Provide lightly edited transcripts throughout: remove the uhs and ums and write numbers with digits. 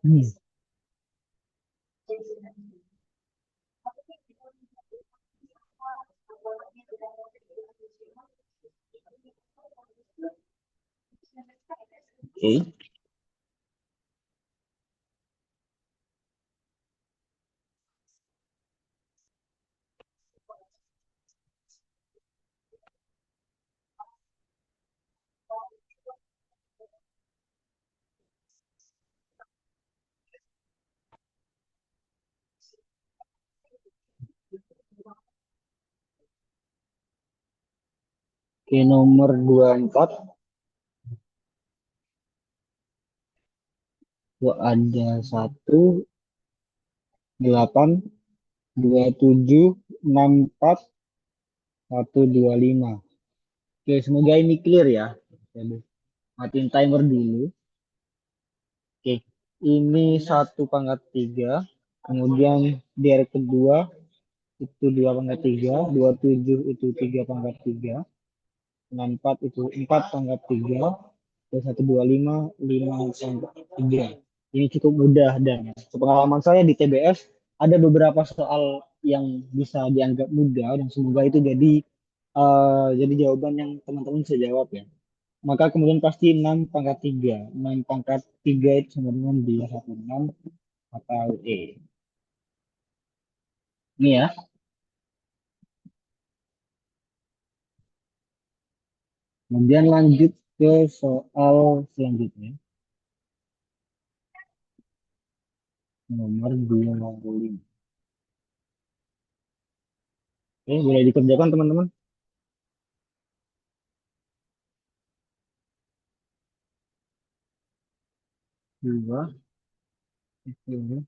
Hmm. Oke. Oke, nomor 24 itu ada 18, 27, 64, 125. Oke, semoga ini clear ya. Jadi, matiin timer dulu. Oke, ini 1 pangkat 3. Kemudian di hari kedua itu 2 pangkat 3, 27 itu 3 pangkat 3, 64 itu 4 pangkat 3, dan 125 5 pangkat 3. Ini cukup mudah dan sepengalaman saya di TBS ada beberapa soal yang bisa dianggap mudah dan semoga itu jadi jawaban yang teman-teman bisa jawab ya. Maka kemudian pasti 6 pangkat 3. 6 pangkat 3 itu sama dengan 216 atau E. Ini ya. Kemudian lanjut ke soal selanjutnya. Nomor 25. Oke, boleh dikerjakan teman-teman. 2, 10.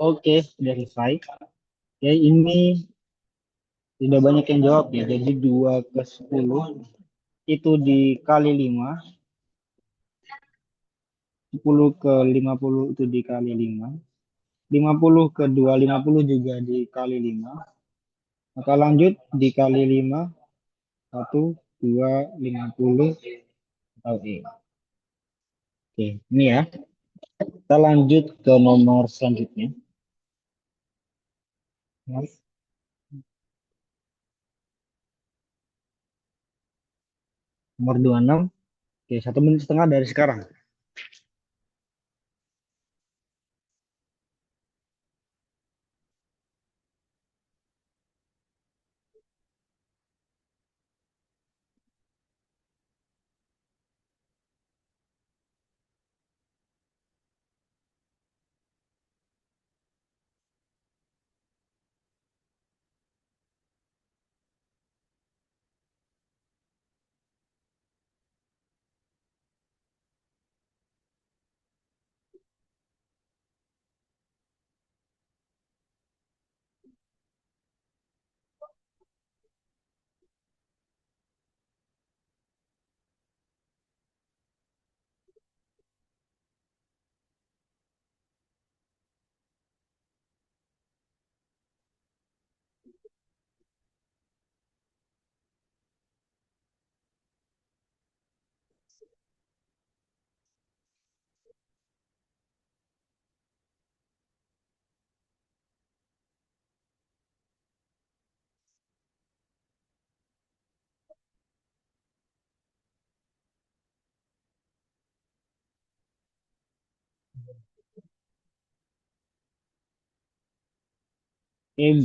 Oke, sudah selesai. Oke, ini tidak banyak yang jawab ya. Jadi 2 ke 10 itu dikali 5, 10 ke 50 itu dikali 5, 50 ke 250 juga dikali 5. Maka lanjut dikali 5, 1, 2, 50 atau E. Oke, ini ya. Kita lanjut ke nomor selanjutnya. Nomor 26. Oke, 1 menit setengah dari sekarang.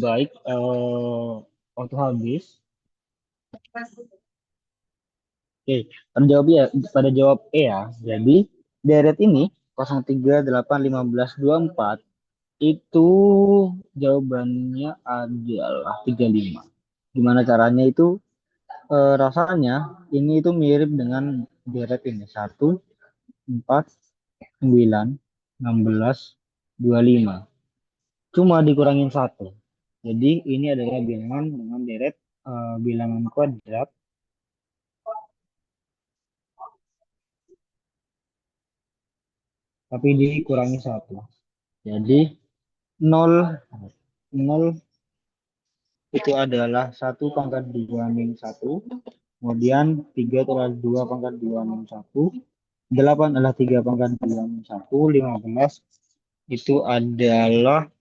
Baik. Waktu habis. Oke, pada jawab E ya. Jadi deret ini 03, 8, 15, 24 itu jawabannya adalah 35. Gimana caranya itu? Rasanya ini itu mirip dengan deret ini 1, 4, 9, 16, 25. Cuma dikurangin satu. Jadi ini adalah bilangan dengan deret bilangan kuadrat, tapi dikurangi satu. Jadi nol, nol itu adalah 1 pangkat 2 min 1. Kemudian 3 itu adalah 2 pangkat 2 min 1. 8 adalah 3 pangkat 2 min 1. 15 itu adalah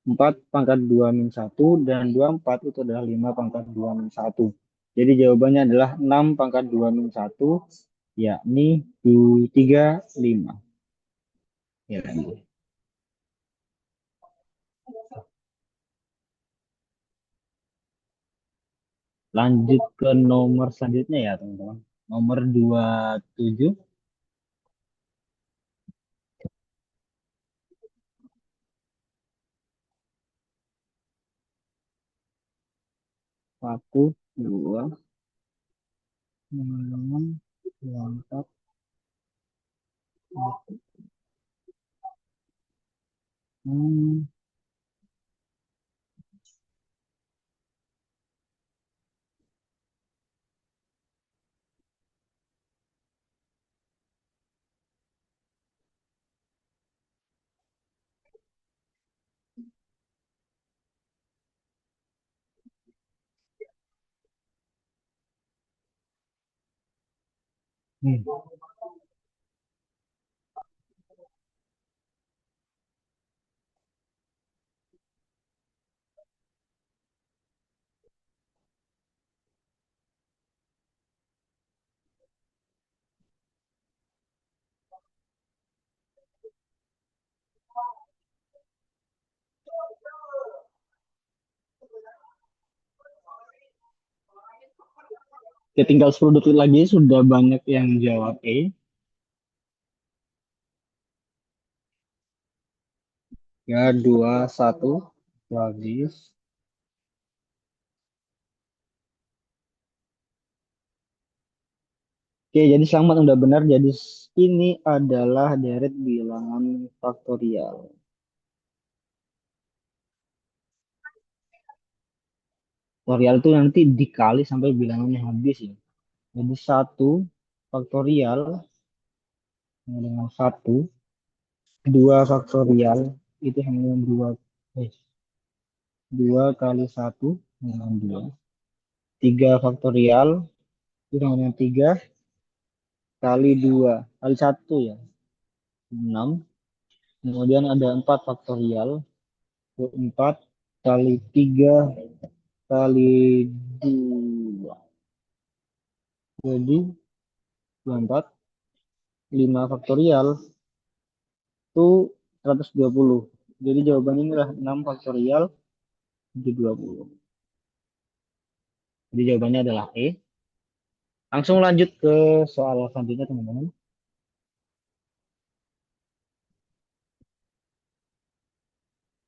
4 pangkat 2 min 1. Dan 24 itu adalah 5 pangkat 2 min 1. Jadi jawabannya adalah 6 pangkat 2 min 1, yakni 35. Ya, lanjut ke nomor selanjutnya ya teman-teman. Nomor 27. Satu, dua, enam, dua, empat, enam. Hmm. Ya, tinggal 10 detik lagi sudah banyak yang jawab E. Ya, 2, 1. Habis. Oke, jadi selamat udah benar. Jadi ini adalah deret bilangan faktorial. Faktorial itu nanti dikali sampai bilangannya habis ya. Jadi 1 faktorial sama dengan 1. 2 faktorial itu sama dengan 2. 2 kali 1 sama dengan 2. 3 faktorial itu sama dengan 3 kali 2 kali 1 ya. 6. Kemudian ada 4 faktorial. 4 kali 3 kali 2. Jadi 24. 5 faktorial itu 120. Jadi jawabannya inilah 6 faktorial jadi 20. Jadi jawabannya adalah E. Langsung lanjut ke soal selanjutnya teman-teman.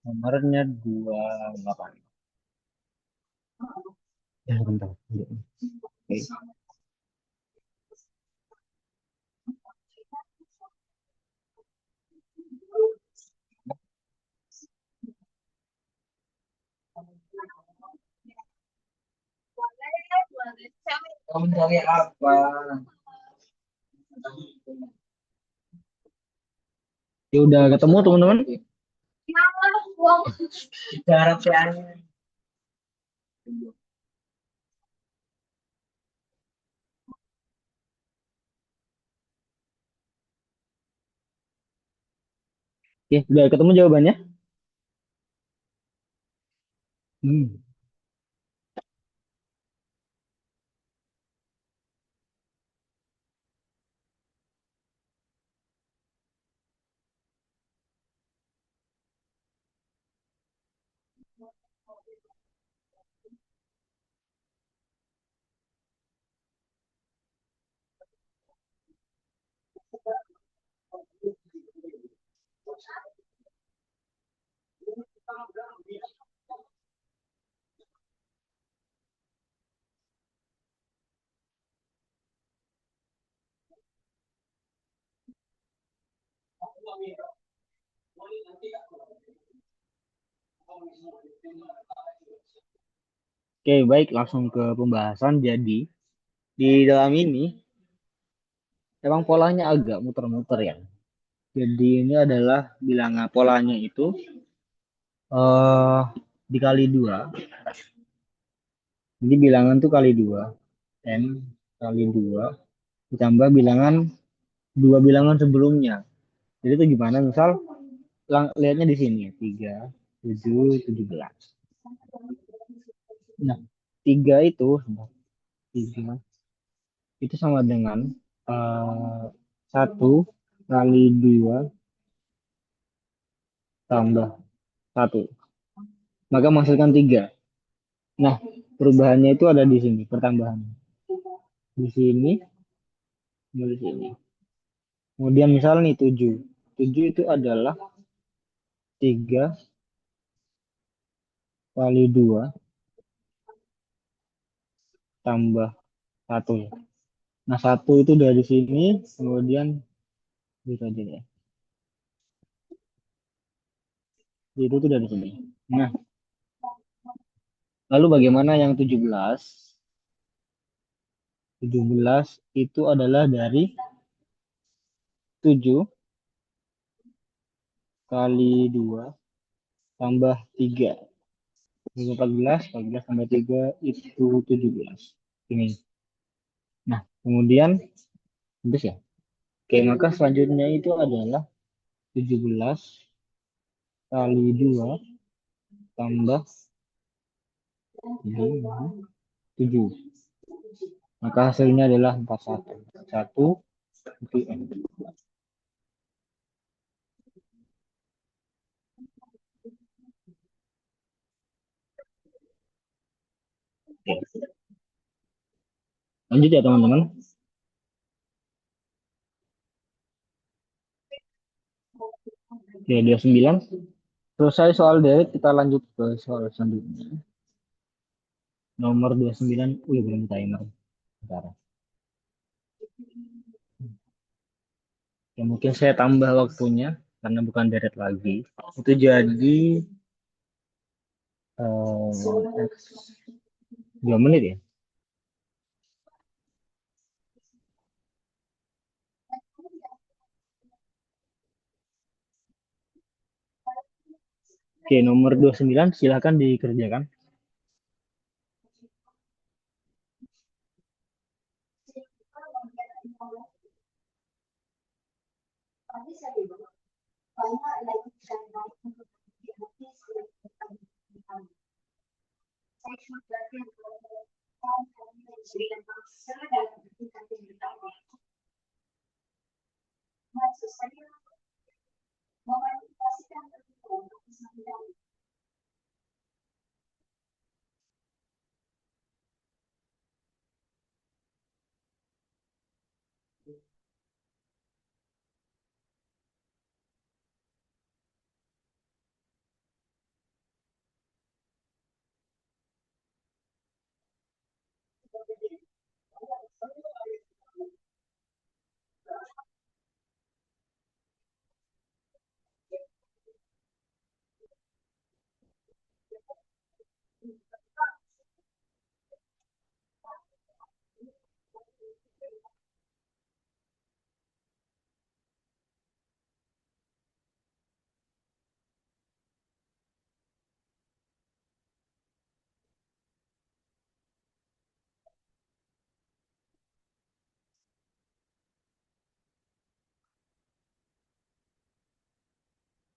Nomornya 28. Ya, bentar. Oke. Kamu cari apa? Ya udah ketemu teman-teman. Cara PR. Oke, udah ketemu jawabannya? Hmm. Oke, baik langsung ke pembahasan. Jadi di dalam ini emang polanya agak muter-muter ya. Jadi ini adalah bilangan polanya itu eh dikali dua. Jadi bilangan tuh kali dua. N kali dua ditambah bilangan dua bilangan sebelumnya. Jadi itu gimana? Misal lihatnya di sini 3, 7, 17. Nah, 3 itu tiga itu sama dengan eh, 1 kali 2 tambah satu. Maka menghasilkan 3. Nah, perubahannya itu ada di sini, pertambahan. Di sini, di sini. Kemudian misal nih 7. 7 itu adalah 3 kali 2 tambah satu. Nah, satu itu dari sini, kemudian itu aja ya. Itu tuh dari sini. Nah, lalu bagaimana yang 17? 17 itu adalah dari 7 kali 2 tambah 3. 14, 14 tambah 3 itu 17. Ini. Nah, kemudian, habis ya. Oke, maka selanjutnya itu adalah 17 kali 2 tambah 7. Maka hasilnya adalah 41. 1 itu N. Oke, lanjut ya teman-teman. Oke, 29. Selesai soal deret, kita lanjut ke soal selanjutnya. Nomor 29, belum timer. Bentar. Ya, mungkin saya tambah waktunya karena bukan deret lagi. Itu jadi 2 menit ya. Oke, nomor 29 silahkan dikerjakan.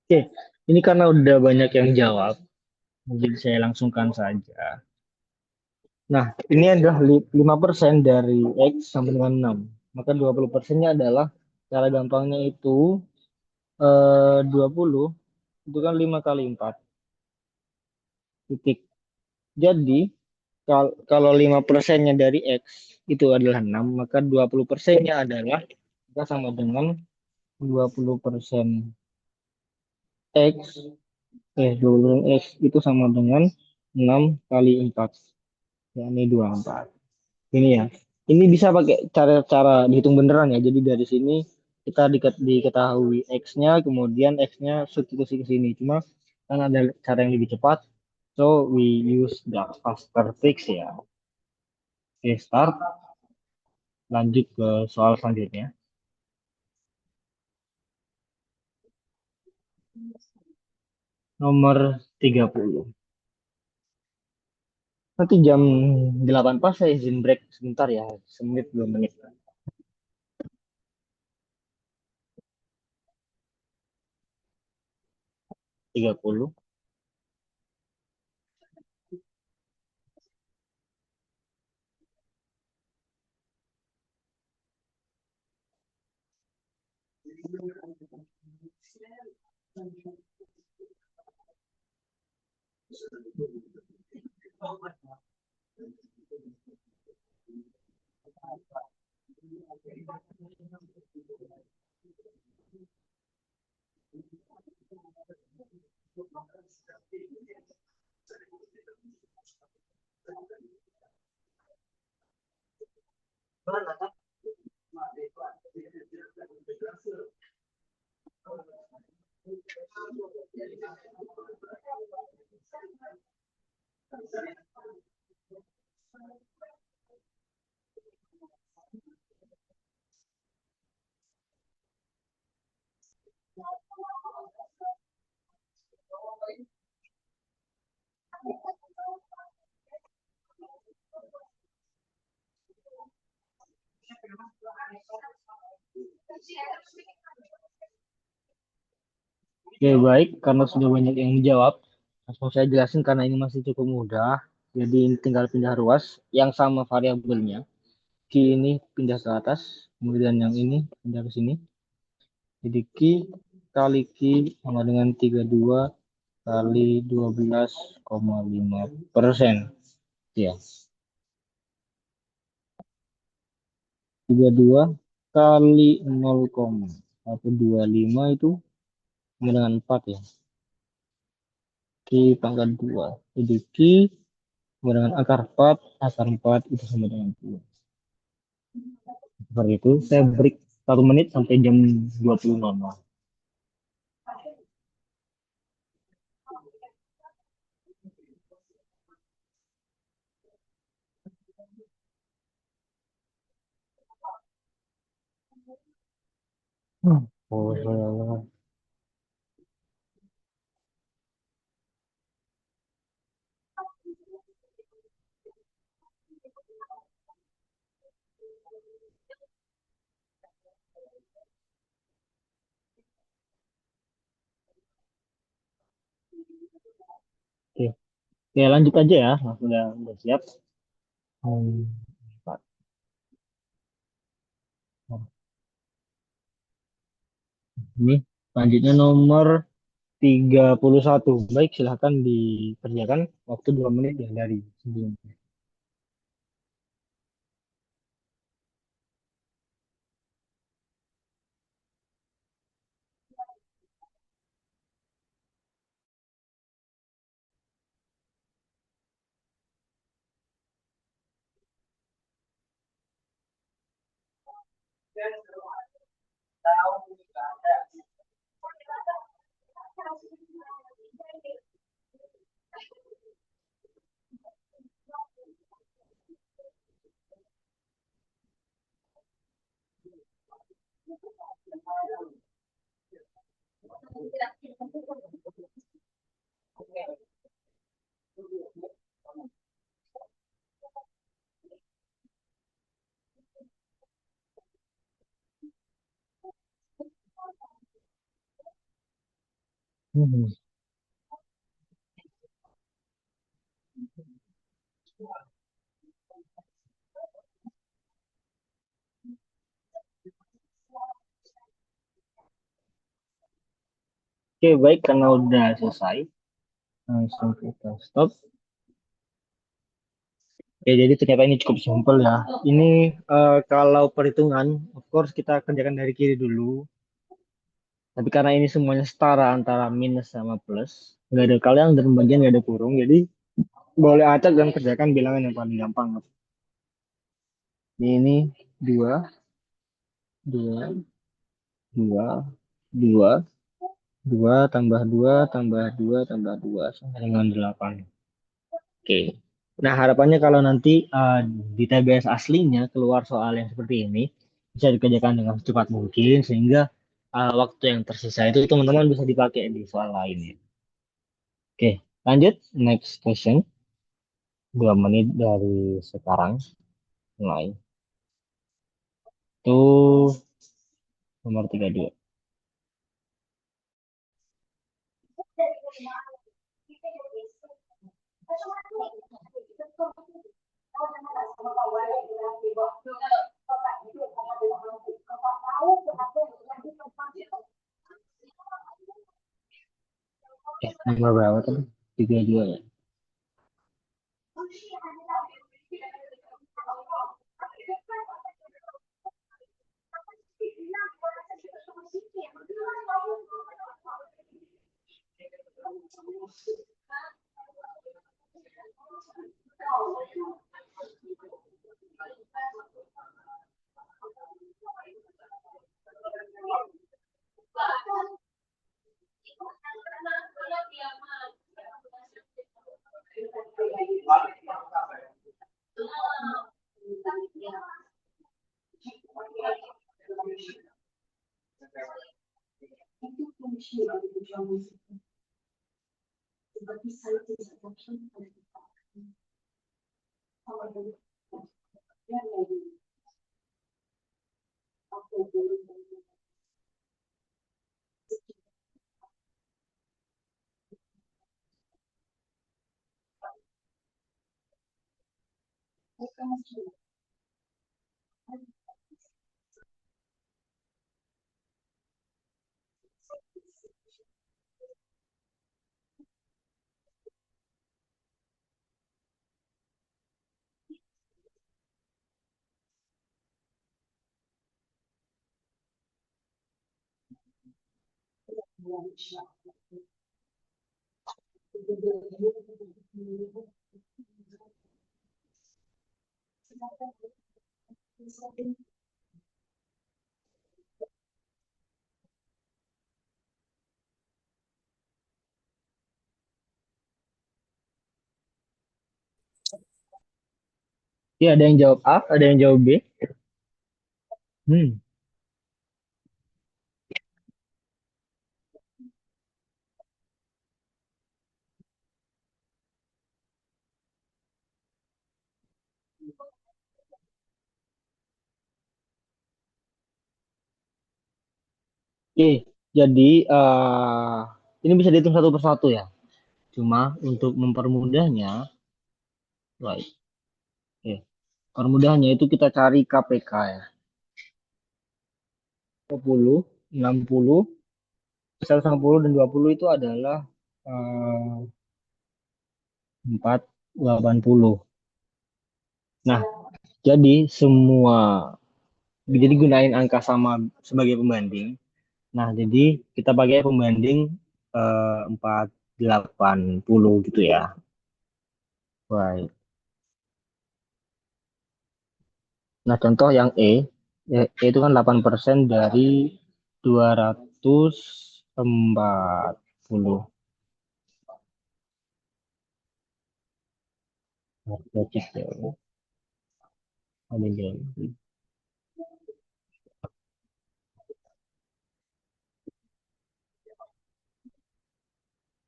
Oke, ini karena udah banyak yang jawab, jadi saya langsungkan saja. Nah, ini adalah 5% dari X sampai dengan 6. Maka 20%-nya adalah, cara gampangnya itu 20 itu kan 5 kali 4. titik. Jadi kalau 5%-nya dari X itu adalah 6, maka 20%-nya adalah kita sama dengan 20% X, 20 X itu sama dengan 6 kali 4, yakni 24. Ini ya. Ini bisa pakai cara-cara dihitung beneran ya. Jadi dari sini kita diketahui X-nya, kemudian X-nya substitusi ke sini. Cuma kan ada cara yang lebih cepat. So we use the faster fix ya. Oke, start. Lanjut ke soal selanjutnya. Nomor 30. Nanti jam 8 pas saya izin break sebentar ya. Semenit 2 menit. 30. Oke, baik. Karena sudah banyak yang menjawab, langsung saya jelasin karena ini masih cukup mudah. Jadi tinggal pindah ruas yang sama variabelnya. Q ini pindah ke atas, kemudian yang ini pindah ke sini. Jadi Q kali Q sama dengan 32 kali 12,5%. Ya, 32 kali 0,125 itu sama dengan 4 ya. Q pangkat 2. Jadi Q sama dengan akar 4 itu sama dengan 2. Seperti itu, saya break 1 menit sampai jam 20.00. Oh, saya. Oke, oke lanjut aja ya. Nah, udah siap. Empat. Nah, ini selanjutnya nomor 31. Baik, silahkan dikerjakan waktu 2 menit ya dari sebelumnya. Hmm. Oke, baik karena udah selesai. Langsung kita stop. Oke, jadi ternyata ini cukup simpel ya. Ini kalau perhitungan, of course kita kerjakan dari kiri dulu. Tapi karena ini semuanya setara antara minus sama plus, nggak ada kalian dan bagian nggak ada kurung, jadi boleh acak dan kerjakan bilangan yang paling gampang. Ini dua, dua, dua, dua, dua tambah dua tambah dua tambah dua sama dengan delapan. Oke. Nah, harapannya kalau nanti di TBS aslinya keluar soal yang seperti ini, bisa dikerjakan dengan secepat mungkin, sehingga waktu yang tersisa itu teman-teman bisa dipakai di soal lainnya. Oke, lanjut. Next question. 2 menit dari sekarang mulai. Itu nomor 32. Nomor berapa tadi? 32 ya? Ya, ada yang jawab A, ada yang jawab B. Hmm. Oke, jadi ini bisa dihitung satu persatu ya. Cuma untuk mempermudahnya, right. Oke. Permudahnya itu kita cari KPK ya. 20, 60, 160 dan 20 itu adalah 480. Nah, jadi semua jadi gunain angka sama sebagai pembanding. Nah, jadi kita pakai pembanding 480 gitu ya. Right. Nah, contoh yang E itu kan 8% dari 240. Harga cek ya. Ada yang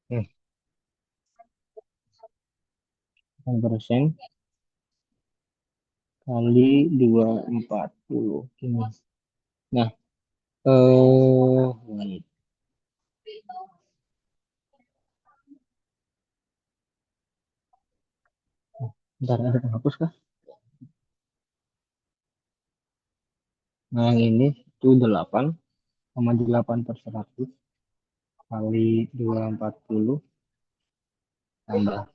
Hmm, 8% kali 240. Ini. Nah, ini. Bentar, ada penghapus kah? Nah, yang ini itu 8 sama 8 per 100 kali 240. tambah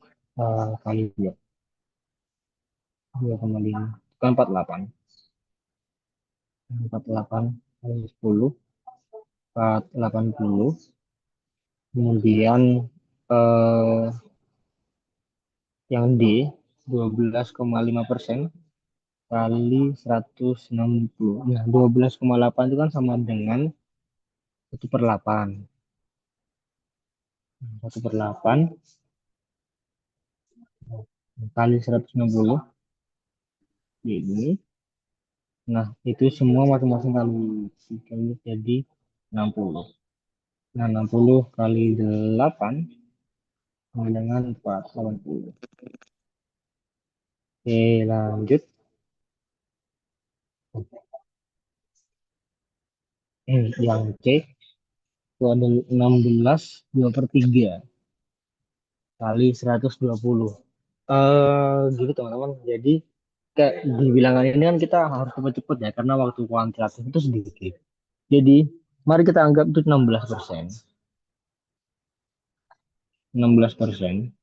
kali 2,5 kan 48. 48 kali 10 80. Kemudian eh, yang D 12,5% kali 160. Nah, 12,8 itu kan sama dengan 1/8. 1/8 kali 160 ini. Nah, itu semua masing-masing kali 3 jadi 60. Nah, 60 kali 8 sama dengan 480. Oke, lanjut. Yang C itu ada 16 2/3 kali 120. Gitu teman-teman. Jadi kayak di bilangan ini kan kita harus cepet-cepet ya karena waktu kuantitatif itu sedikit. Jadi mari kita anggap itu 16%. 16%.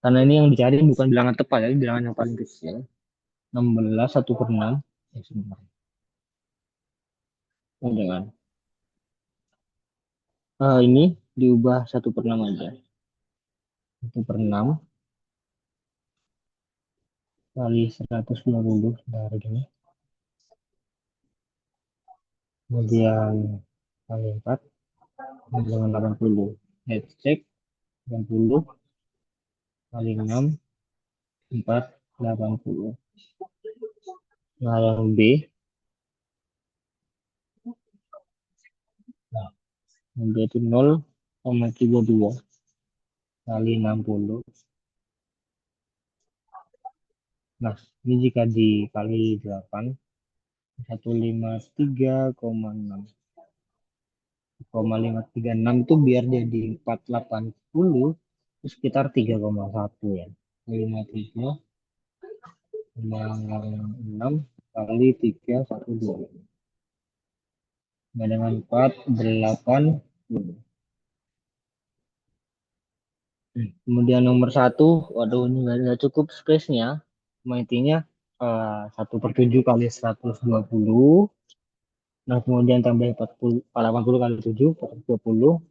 Karena ini yang dicari bukan bilangan tepat ya, ini bilangan yang paling kecil. 16 1/6. Ya, sebentar. Oh, jangan. Ini diubah 1/6 aja. 1/6 kali 120 dari gini. Kemudian kali 4 dengan 80. Let's check 80 kali 6 4 80. Nah, yang B, nah, yang B itu 0,32 kali 60. Nah, ini jika dikali 8, 153,6. 536 itu biar jadi 480 itu sekitar 3,1 ya. 53,6 kali 312 sama dengan 480. Kemudian nomor satu, waduh ini nggak cukup space-nya. Cuma intinya 1/7 kali 120. Nah, kemudian tambah 40, 80 kali 7, 420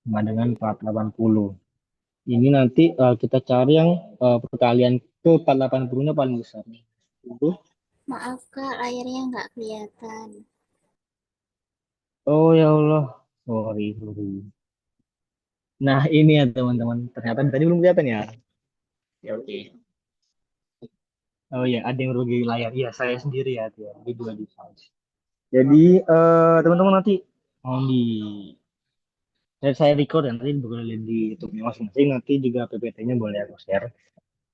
sama dengan 480. Ini nanti kita cari yang perkalian ke 480-nya paling besar. Itu. Maaf Kak, layarnya nggak kelihatan. Oh ya Allah, sorry, sorry. Nah ini ya teman-teman, ternyata tadi belum kelihatan ya. Ya oke. Oh ya, ada yang rugi layar. Iya, saya sendiri ya, tuh, di dua device. Jadi teman-teman nanti mau di saya record dan nanti boleh lihat di YouTube-nya masing-masing. Nanti juga PPT-nya boleh aku share.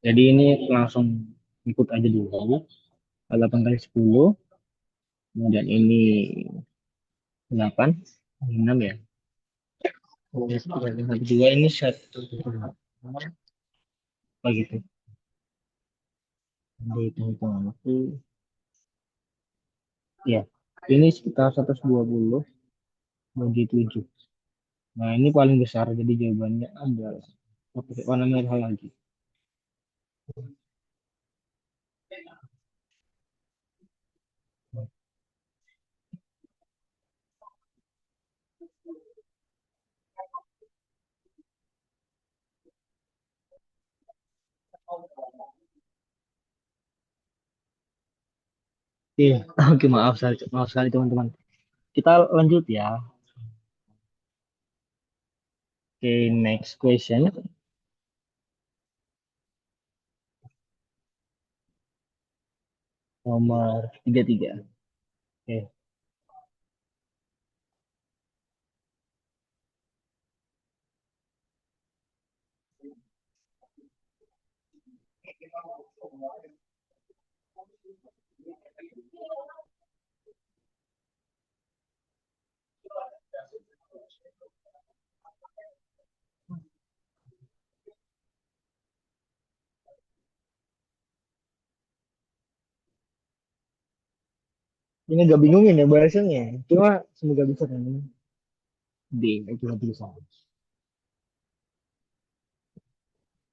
Jadi ini langsung ikut aja dulu. 8 kali 10, kemudian ini 8, 6 ya. Kemudian satu dua ini satu apa gitu. Jadi hitung-hitungan aku ya. Ini sekitar 120 bagi 7. Nah, ini paling besar jadi jawabannya adalah warna merah lagi. Iya, oke maaf sekali teman-teman. Kita lanjut ya. Oke, next question. Nomor 33. Oke. Ini agak bingungin ya bahasanya. Cuma semoga bisa kan. D, itu bisa.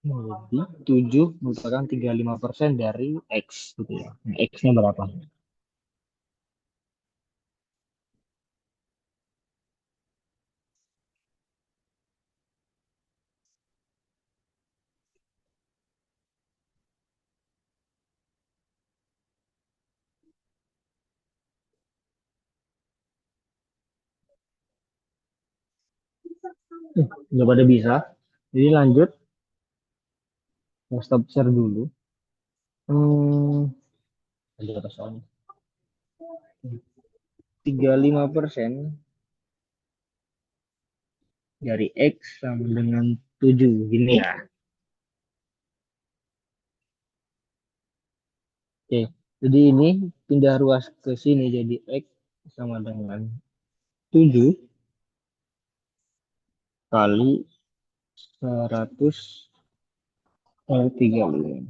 Jadi 7 merupakan 35% dari X gitu ya. Nah, X-nya berapa? Udah pada bisa. Jadi lanjut, ya stop share dulu. Hmm, ada kata soalnya. 35% dari X sama dengan 7. Gini ya. Oke. Jadi ini pindah ruas ke sini jadi X sama dengan 7 kali 100 kali 35.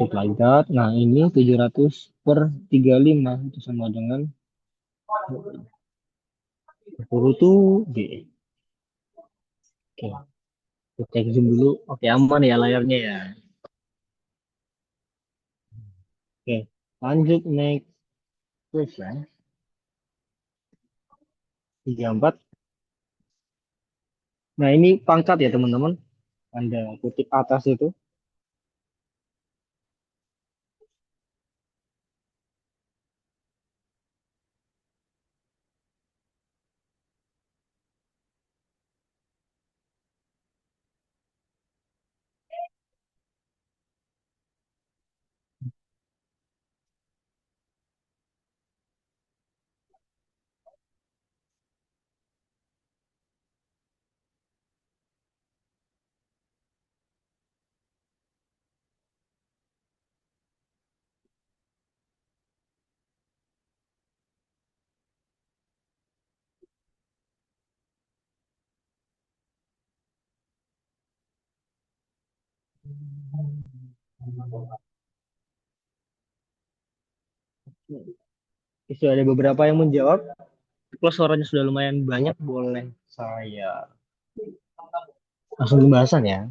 Just like that. Nah, ini 700 per 35 itu sama dengan 10 tuh B. Oke, kita cek zoom dulu. Oke, aman ya layarnya ya. Oke, lanjut next question. 34. Nah, ini pangkat ya teman-teman. Anda kutip atas itu. Sudah ada beberapa yang menjawab. Kalau suaranya sudah lumayan banyak, boleh saya langsung pembahasan ya.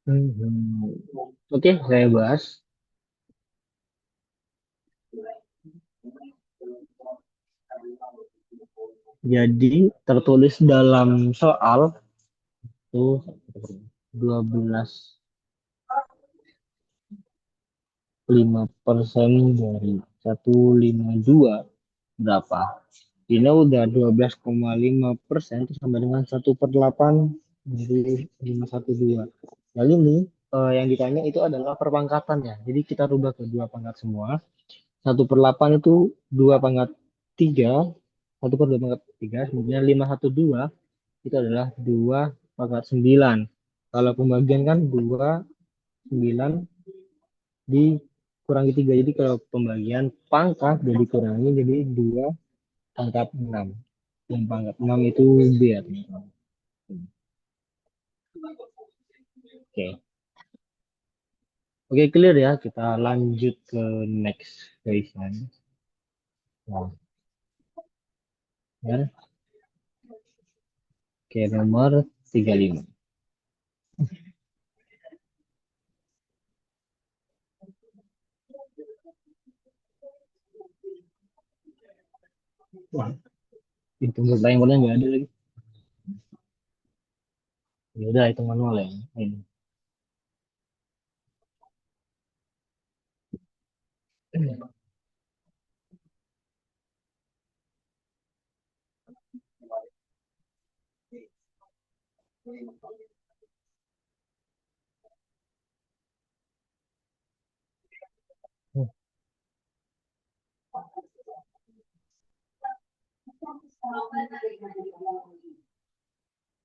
Hmm. Oke, saya bahas. Jadi tertulis dalam soal tuh 12,5% dari 152 berapa? Ini udah 12,5% itu sama dengan 1/8 dari 512. Lalu nih yang ditanya itu adalah perpangkatan ya. Jadi kita rubah ke dua pangkat semua. 1/8 itu 2/3, 1/2/3, kemudian 512 itu adalah 2/9. Kalau pembagian kan 2/9 dikurangi 3. Jadi kalau pembagian pangkat jadi dikurangi jadi 2/6. Yang pangkat 6 itu B ya, teman-teman. Oke. Oke, clear ya. Kita lanjut ke next question. Nah, ya. Oke, nomor 35. Wah, itu timernya nggak ada lagi. Ya udah, itu manual ya. Ini.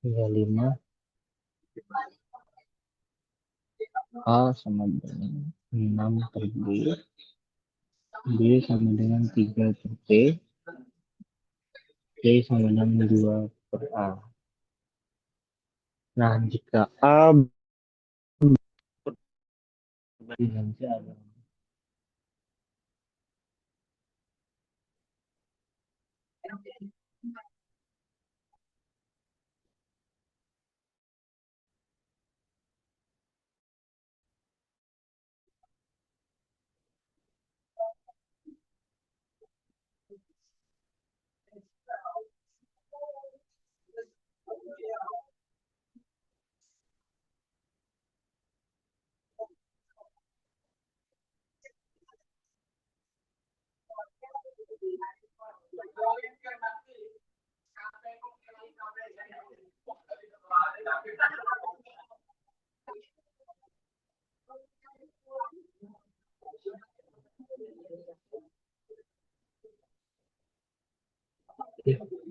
35 A sama dengan 6 per B, B sama dengan 3 per C, C sama dengan 2 per A. Nah, jika A dengan C adalah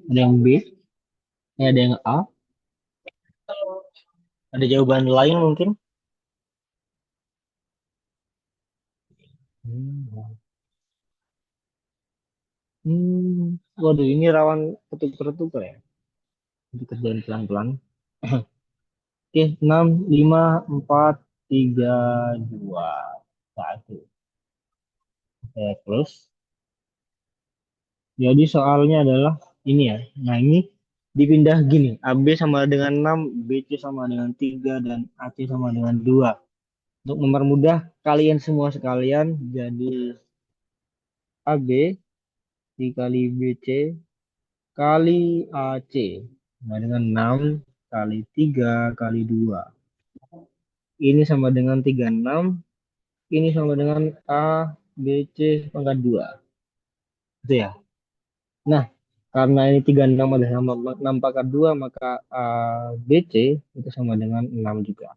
ada yang B, ada yang A, ada jawaban lain mungkin? Hmm. Waduh, ini rawan ketukar-tukar ya. Dikerjain pelan-pelan. Oke, 6, 5, 4, 3, 2, 1. Saya close. Jadi soalnya adalah ini ya. Nah, ini dipindah gini. AB sama dengan 6, BC sama dengan 3, dan AC sama dengan 2. Untuk mempermudah kalian semua sekalian, jadi AB dikali BC kali AC. Nah, dengan 6 kali 3 kali 2. Ini sama dengan 36. Ini sama dengan A, B, C pangkat 2. Itu ya. Nah, karena ini 36 adalah sama 6 pangkat 2, maka A, B, C itu sama dengan 6 juga.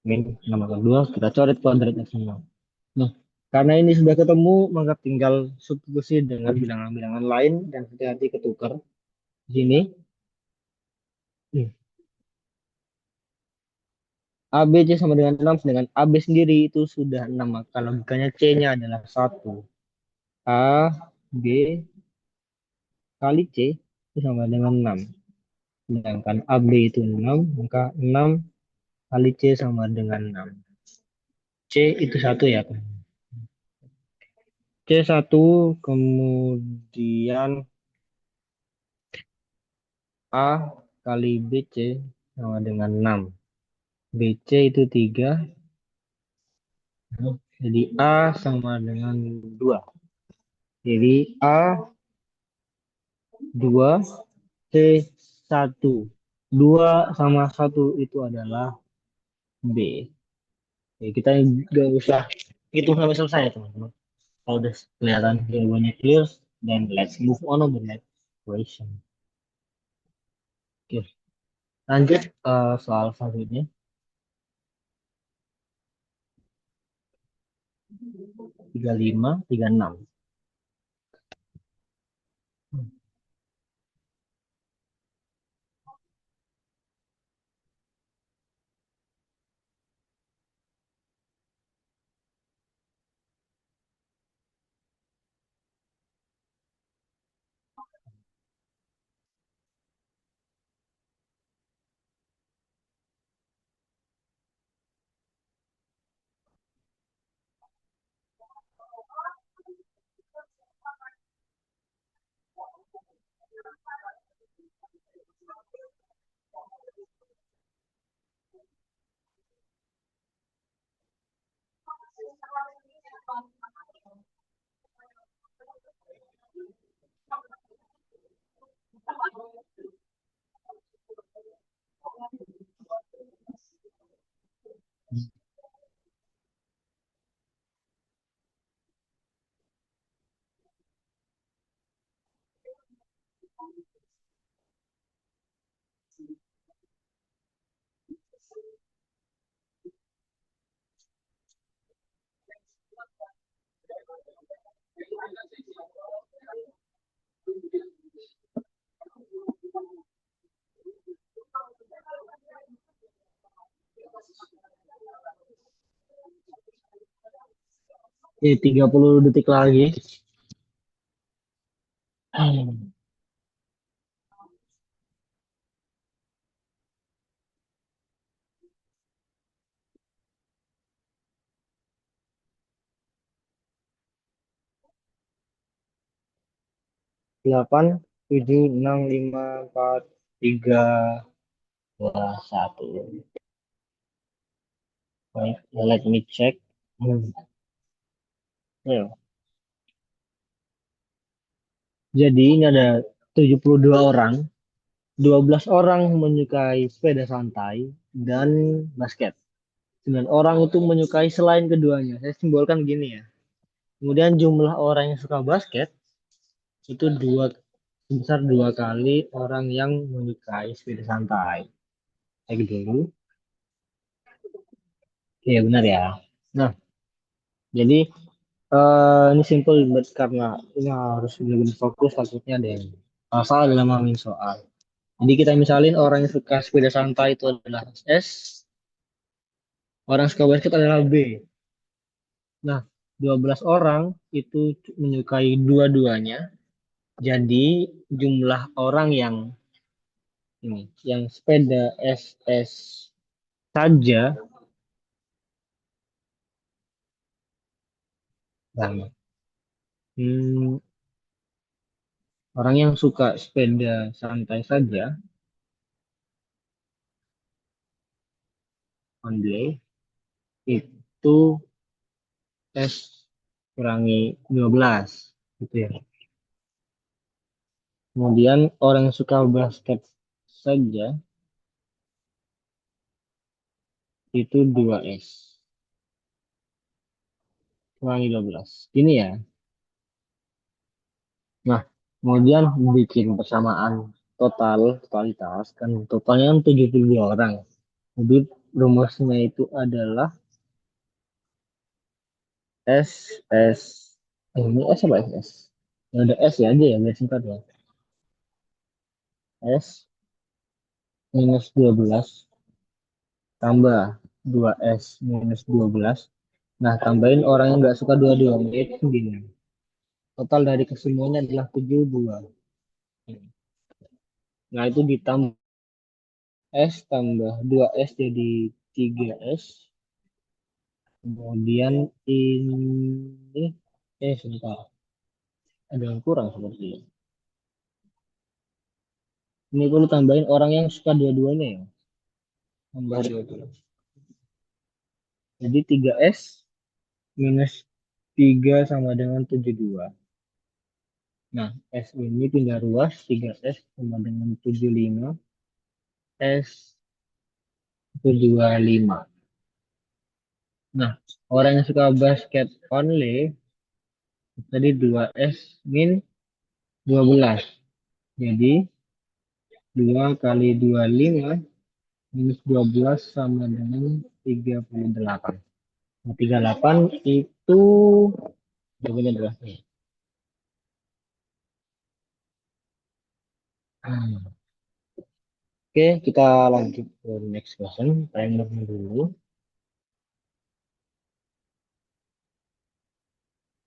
Min 6 pangkat 2, kita coret kuadratnya semua. Nah, karena ini sudah ketemu, maka tinggal substitusi dengan bilangan-bilangan lain dan hati-hati ketukar. Di sini, nih, A, B, C sama dengan 6, sedangkan A, B sendiri itu sudah 6. Maka logikanya C-nya adalah 1. A, B kali C itu sama dengan 6. Sedangkan AB itu 6, maka 6 kali C sama dengan 6. C itu 1 ya, Pak. C 1, kemudian A kali BC sama dengan 6. BC itu 3, jadi A sama dengan 2. Jadi A 2, C 1. 2 sama 1 itu adalah B. Oke, kita nggak usah hitung sampai selesai ya, teman-teman. Kalau udah kelihatan jawabannya clear, then let's move on to the next question. Oke, lanjut soal selanjutnya. 35, 36. 30 detik lagi. Hmm. 8, 7, 6, 5, 4, 3, 2, 1. Baik, let me check. Hmm. Ya. Jadi ini ada 72 orang, 12 orang menyukai sepeda santai dan basket. 9 orang itu menyukai selain keduanya. Saya simbolkan gini ya. Kemudian jumlah orang yang suka basket itu sebesar 2 kali orang yang menyukai sepeda santai. Kayak gitu dulu. Iya benar ya. Nah, jadi ini simple karena ini harus benar-benar fokus takutnya ada yang salah dalam memahami soal. Jadi kita misalin orang yang suka sepeda santai itu adalah S, orang yang suka basket adalah B. Nah, 12 orang itu menyukai dua-duanya. Jadi jumlah orang yang sepeda SS saja, nah, hmm, orang yang suka sepeda santai saja, only itu S kurangi 12 gitu ya. Kemudian orang yang suka basket saja itu 2S kurangi 12. Ini ya. Nah, kemudian bikin persamaan totalitas kan totalnya kan 72 orang. Jadi rumusnya itu adalah S ini S apa S? Ya udah S ya aja ya biar singkat ya. S minus 12 tambah 2S minus 12. Nah, tambahin orang yang nggak suka dua-duanya itu 9. Total dari kesemuanya adalah 72. Nah, itu ditambah S tambah 2S jadi 3S. Kemudian ini, sebentar. Ada yang kurang sepertinya. Ini perlu tambahin orang yang suka dua-duanya ya. Tambah dua-duanya. Jadi 3S minus 3 sama dengan 72. Nah, S ini pindah ruas, 3S sama dengan 75. S 75. Nah, orang yang suka basket only, tadi 2S min 12. Jadi 2 kali 25 minus 12 sama dengan 38. Nah, 38 itu jawabannya adalah E. Oke, kita lanjut ke next question. Timernya dulu.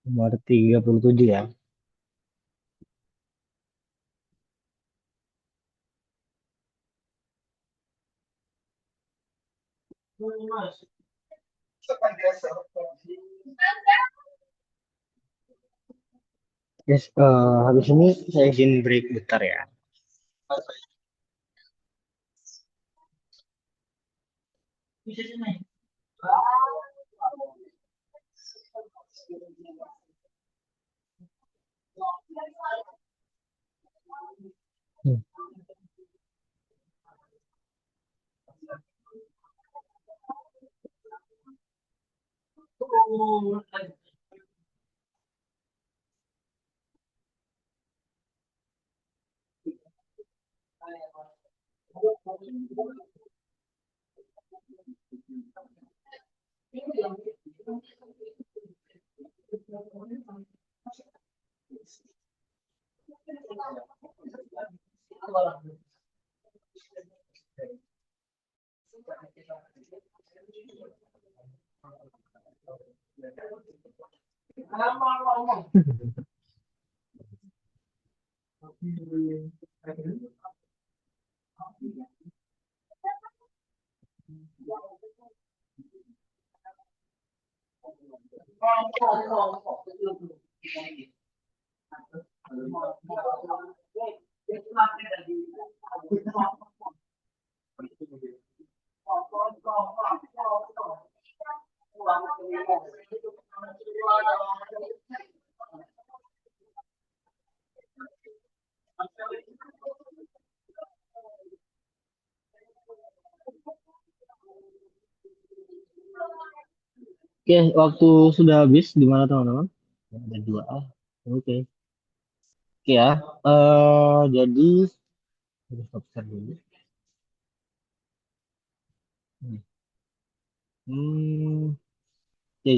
Nomor 37 ya. Yes, habis ini saya izin break bentar ya. Hmm. Oke, waktu sudah habis. Gimana teman-teman? Ada dua. Oke. Oke ya. Jadi, stop share dulu. Hmm, oke.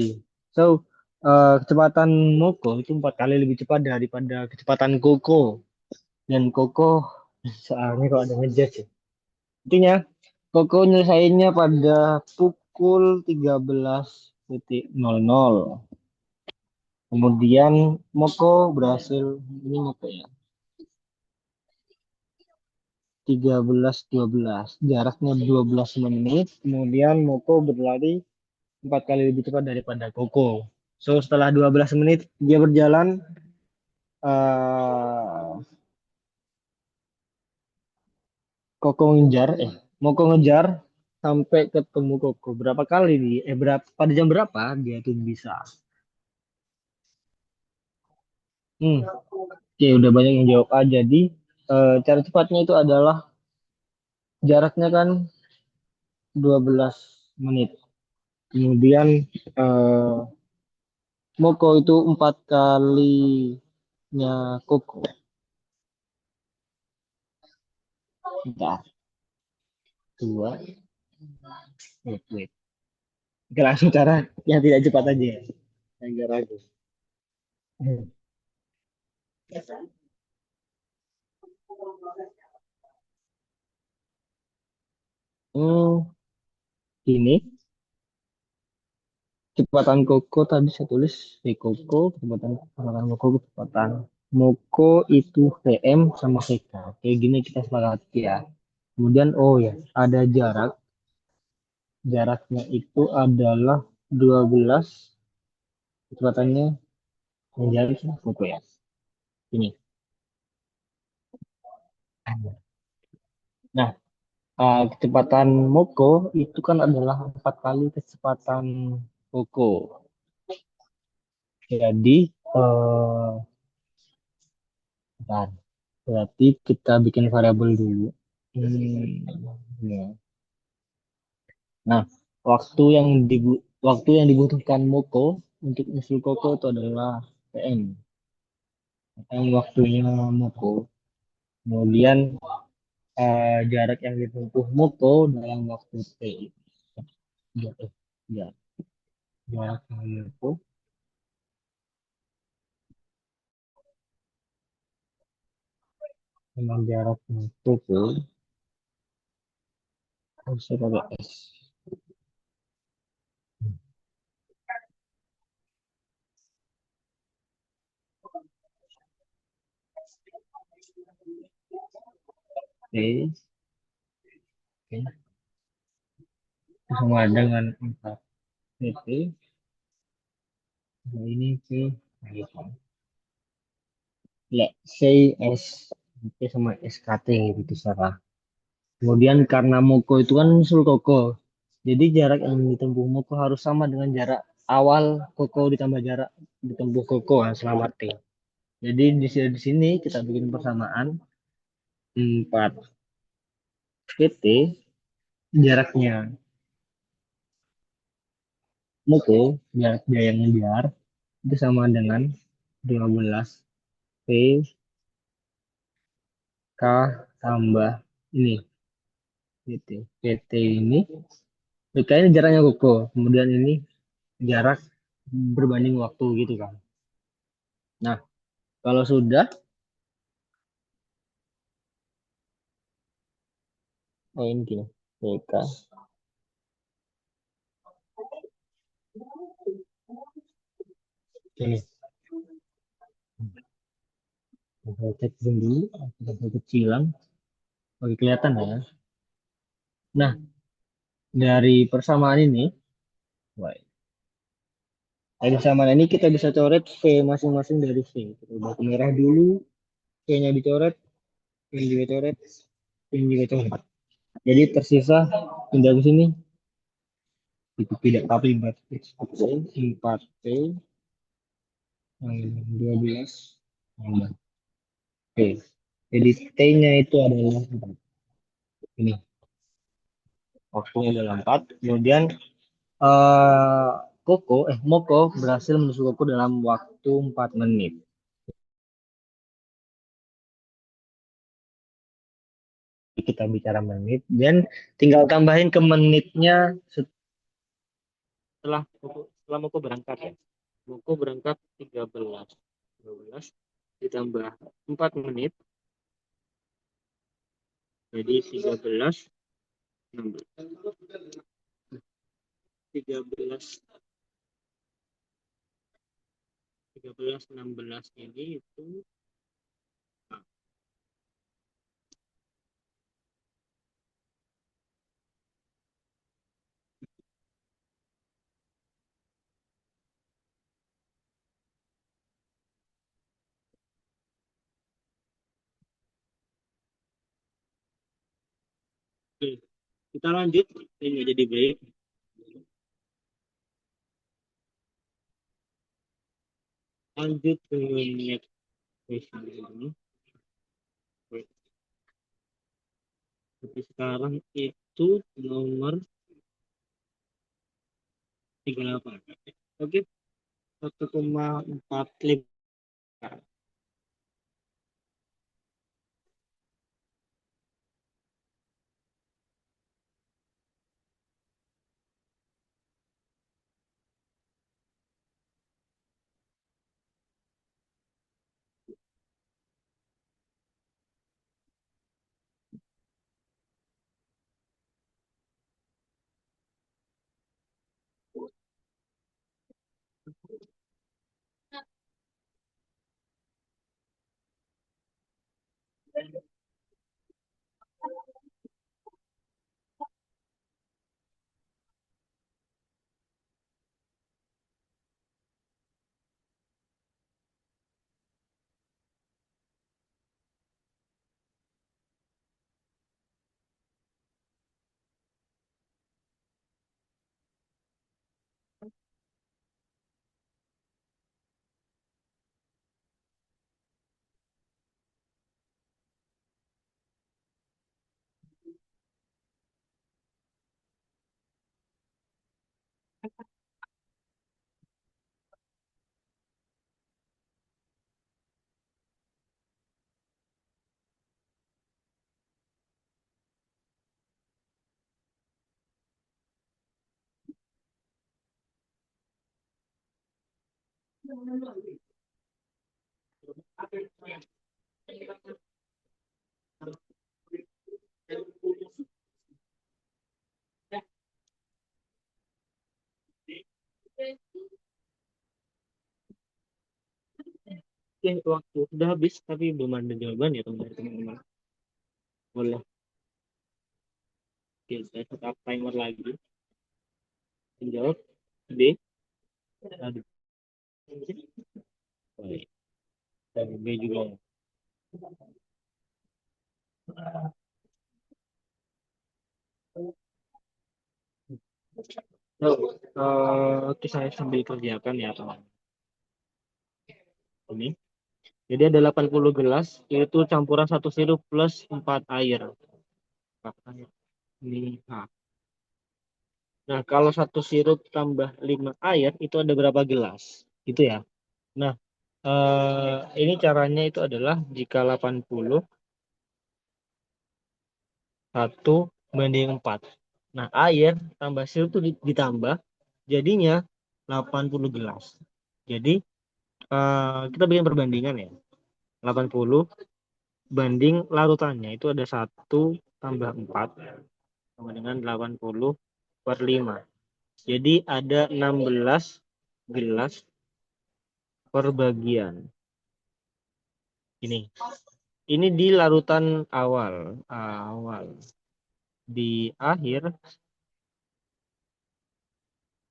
So, kecepatan Moko itu 4 kali lebih cepat daripada kecepatan Koko. Dan Koko, soalnya kalau ada ngejudge ya. Intinya, Koko nyelesainnya pada pukul 13.00. Kemudian Moko berhasil, ini Moko ya, 13.12. Jaraknya 12 menit. Kemudian Moko berlari 4 kali lebih cepat daripada Koko. So, setelah 12 menit dia berjalan, eh Koko ngejar, Moko ngejar sampai ketemu Koko. Berapa kali nih? Pada jam berapa dia tuh bisa? Hmm, oke, udah banyak yang jawab A. Jadi, cara cepatnya itu adalah jaraknya kan 12 menit. Kemudian, eh, Moko itu 4 kalinya Koko. Bentar, dua, wait. Oke, langsung cara yang tidak cepat aja ya. Yang gak ragu. Hmm, ini kecepatan Koko tadi saya tulis Koko, kecepatan Moko, kecepatan Moko itu VM sama VK. Kayak gini kita sepakati ya. Kemudian, oh ya, ada jarak. Jaraknya itu adalah 12, kecepatannya yang jarak Moko ya. Ini. Nah, kecepatan Moko itu kan adalah 4 kali kecepatan Koko. Jadi, bentar. Berarti kita bikin variabel dulu. Ya. Nah, waktu yang dibutuhkan Moko untuk usul Koko itu adalah PM. PM waktunya Moko. Kemudian, jarak yang ditempuh Moko dalam waktu T. Ya, ya. Jarak yang ditempuh dengan jarak yang Moko harus pakai S. T, oke. Sama dengan 4 PT. Nah, ini P. Nah, gitu. Let's say SMP sama SKT gitu salah. Kemudian karena Moko itu kan sul Koko. Jadi jarak yang ditempuh Moko harus sama dengan jarak awal Koko ditambah jarak ditempuh Koko selama T. Jadi di sini kita bikin persamaan 4 PT jaraknya Moko, jarak dia yang ngejar itu sama dengan 12 P K tambah ini PT. PT ini PK ini jaraknya Koko. Kemudian ini jarak berbanding waktu gitu kan. Nah, kalau sudah, ini gini, PK Oke, saya cek dulu, ada kecilan. Oke, kelihatan ya. Nah, dari persamaan ini, wah, dari persamaan ini kita bisa coret V masing-masing dari V. Kita batu merah dulu, V-nya dicoret, V juga coret, V juga coret. Jadi tersisa tinggal di sini, itu tidak tapi 4P, yang 12, yang Oke. Jadi T-nya itu adalah 4. Ini waktunya adalah 4. Kemudian eh Moko berhasil menusuk Koko dalam waktu 4 menit. Kita bicara menit dan tinggal tambahin ke menitnya setelah Moko berangkat ya. Moko berangkat 13. 12 ditambah 4 menit jadi 13, 16. 13, 13, 16 ini itu oke. Kita lanjut ini jadi break. Lanjut ke next question ini. Tapi sekarang itu nomor 38. Oke, 1,45. Oke, waktu sudah habis tapi belum ada jawaban ya teman-teman. Boleh. Oke, saya tetap timer lagi. Menjawab B. Aduh. Baik. Dan B juga. So, oke, saya sambil kerjakan ya teman. Ini. Jadi ada 80 gelas, yaitu campuran satu sirup plus 4 air. 4 air. Ini H. Nah, kalau satu sirup tambah 5 air, itu ada berapa gelas? Gitu ya. Nah, ini caranya itu adalah jika 80, 1 banding 4. Nah, air tambah sirup itu ditambah, jadinya 80 gelas. Jadi, kita bikin perbandingan ya. 80 banding larutannya itu ada 1 tambah 4 sama dengan 80 per 5. Jadi ada 16 gelas per bagian. Ini di larutan awal. Awal. Di akhir,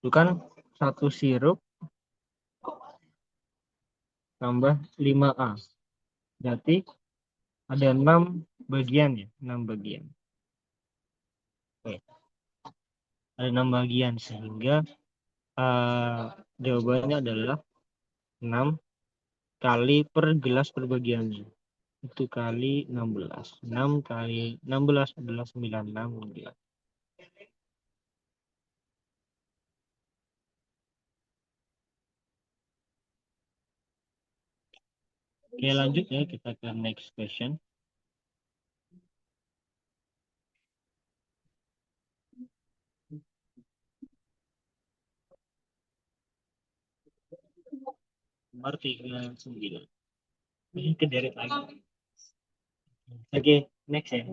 itu kan satu sirup tambah 5A. Berarti ada 6 bagian ya, 6 bagian. Oke, ada 6 bagian sehingga jawabannya adalah 6 kali per gelas per bagiannya. Itu kali 16. 6 kali 16 adalah 96 gelas. Oke, lanjut ya kita ke next question. Nomor 39. Ini kederet lagi. Oke, next ya.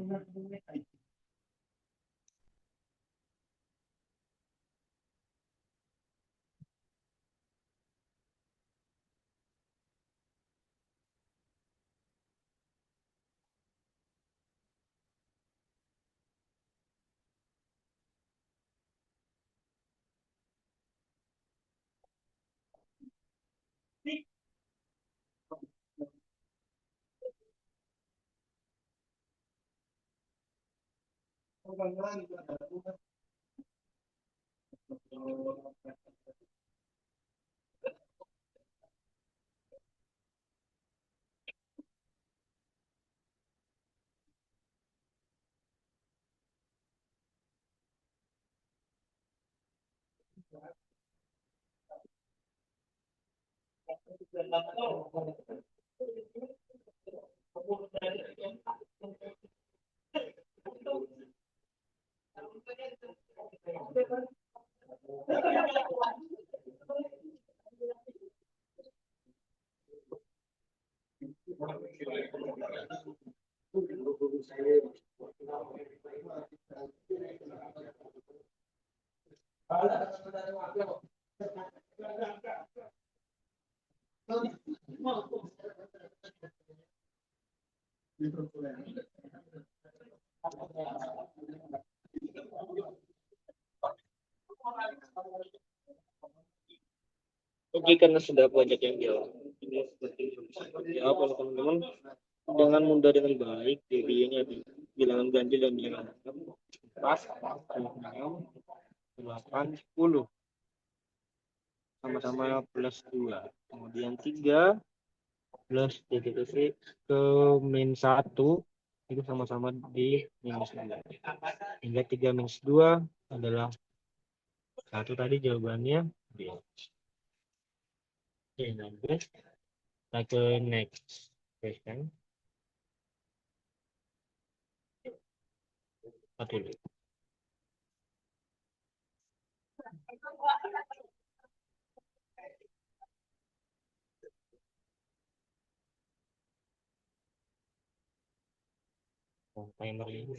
Oke, karena sudah banyak yang jawab, ini seperti jawab oleh teman-teman dengan mudah dengan baik. Jadi ini ada bilangan ganjil dan bilangan genap. 4, 6, 8, 10. Sama-sama plus 2. Kemudian 3 plus titik-titik ke min 1 itu sama-sama di minus 2. Hingga 3 minus 2 adalah 1 tadi jawabannya B. Oke, lanjut. Kita ke next question. Satu dulu. Timer ini.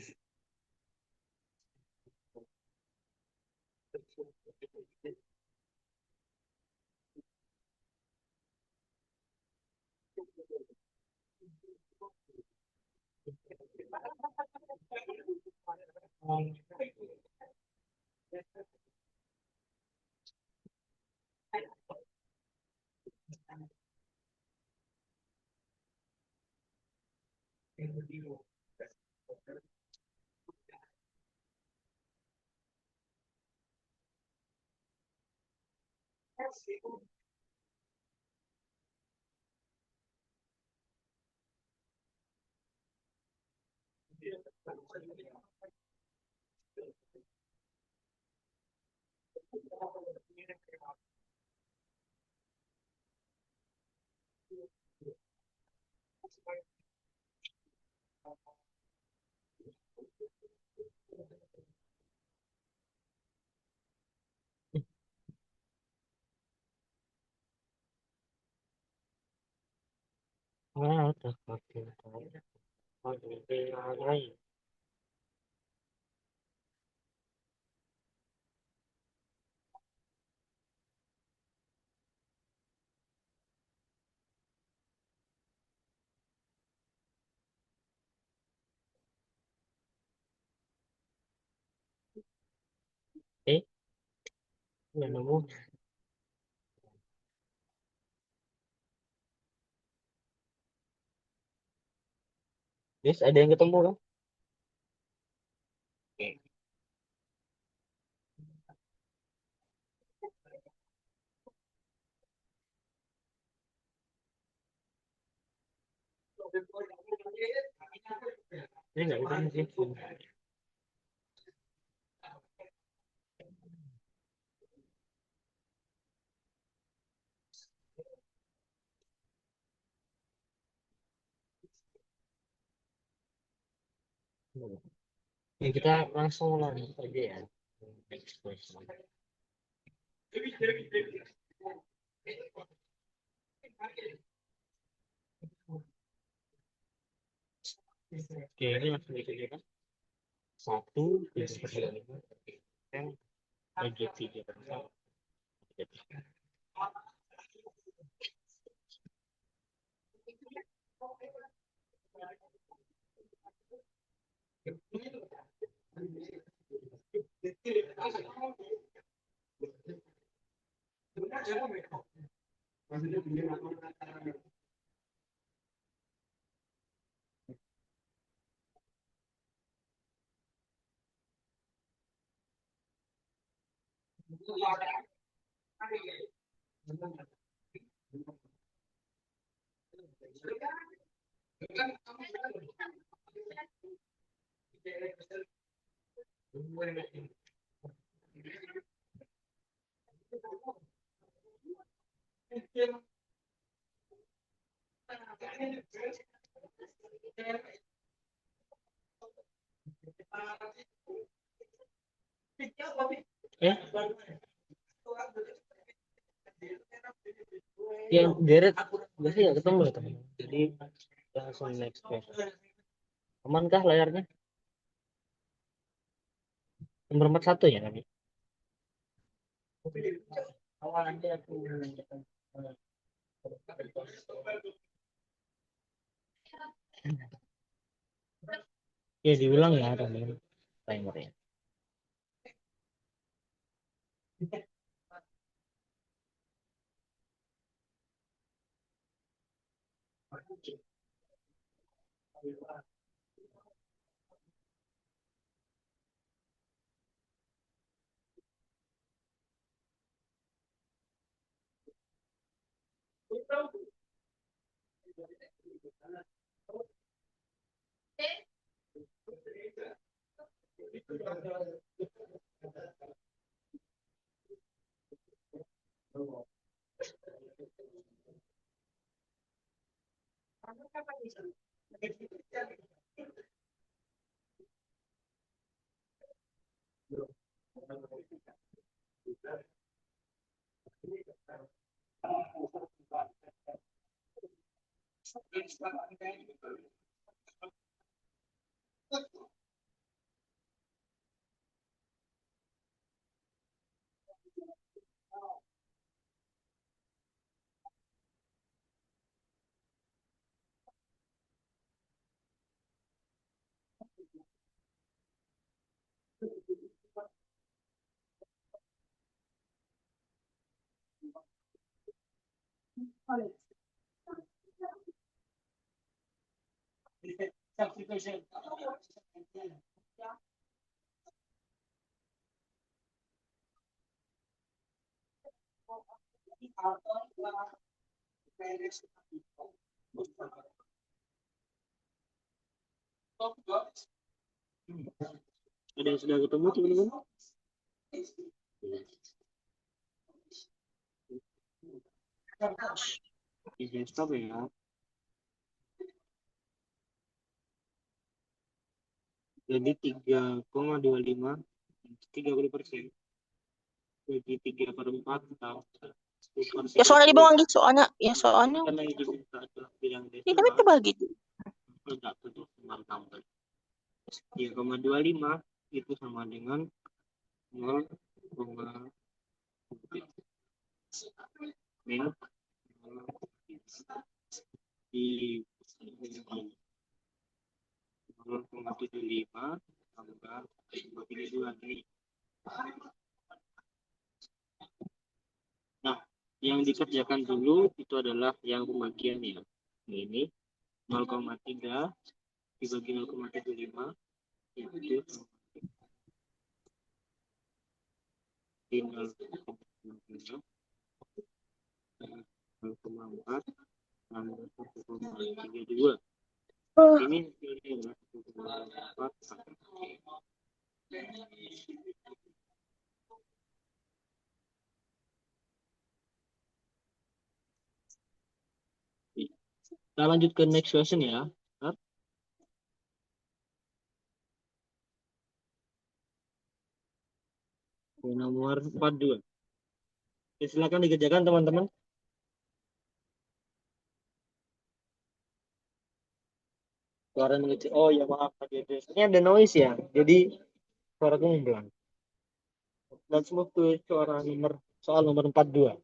Ada pakai lain. Yang nemu. Yes, ada yang ketemu kan? Oke. Ini nggak ketemu sih. Ya, kita langsung lanjut aja ya. Next question. Oke, ini langsung aja kan. 1,35 kan bagi 3 kan. Eh, yang deret biasanya nggak ketemu ya teman. Jadi langsung next question. Amankah layarnya? Nomor 41 ya kami. Ya diulang ya teman timernya. Ada yang sudah ketemu teman-teman? Izin stop ya. Jadi 3,25 30% bagi 3/4 atau 10%. Ya soalnya dibilang gitu, soalnya Karena yang diminta adalah bilang ya tapi kebagi tuh. tidak tutup tambah 3,25 itu sama dengan 0,3 minus 0,3 di 0,75 tambah 32 ini Yang dikerjakan dulu itu adalah yang pembagian ya. Ini 0,3 dibagi 0,75 itu tinggal 0,4 tambah 1,32. Ini adalah 1,4. Kita lanjut ke next question ya. Nomor 42. Ya, silakan dikerjakan teman-teman. Suara mengecil. Oh ya maaf tadi ini ada noise ya. Jadi suaraku membelang. Let's move to soal nomor 42.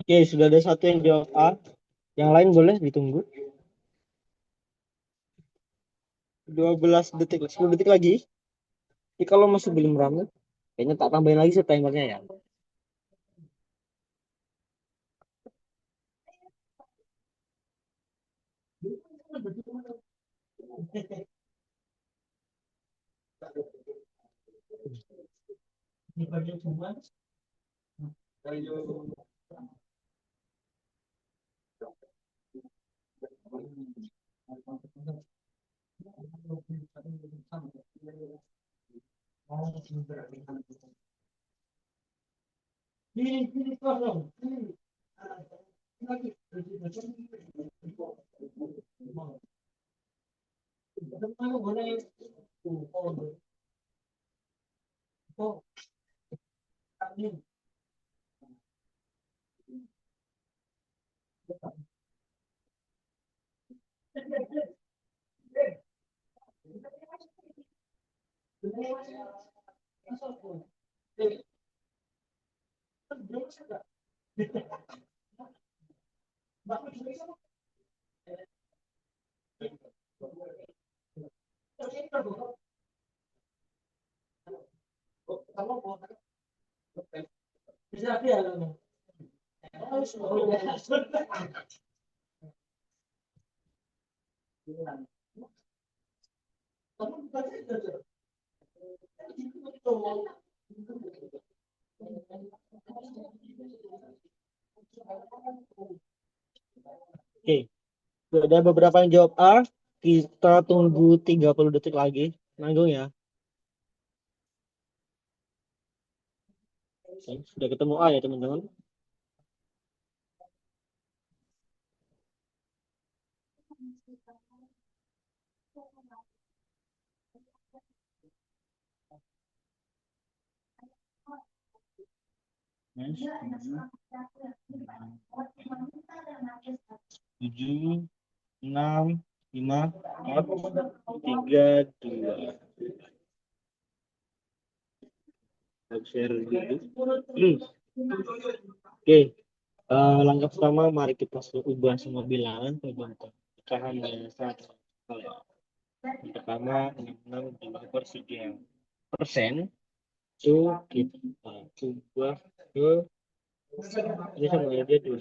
Oke, sudah ada satu yang jawab A. Yang lain boleh ditunggu. 12 detik, 10 detik lagi. Jadi kalau masih belum ramai, kayaknya tak tambahin lagi sih timernya ya. Oke, sudah ada beberapa yang jawab A. Kita tunggu 30 detik lagi. Nanggung ya. Oke, sudah ketemu A ya teman-teman. Tujuh, 6, 5, 4, 3, 2. Share dulu. Oke, langkah pertama mari kita ubah semua bilangan ke bentuk pecahan dasar. Yang pertama 66,3%. itu kita ubah ke ini sama aja 2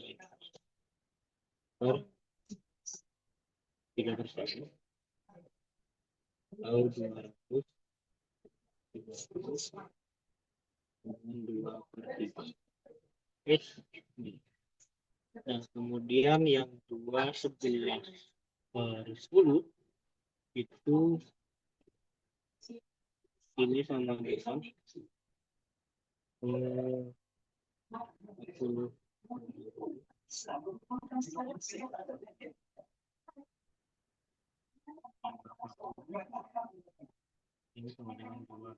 per 3%, lalu 230 dengan 2 per 3. Nah, kemudian yang 211 per 10 itu ini sama dengan 10. Ini sama dengan 2.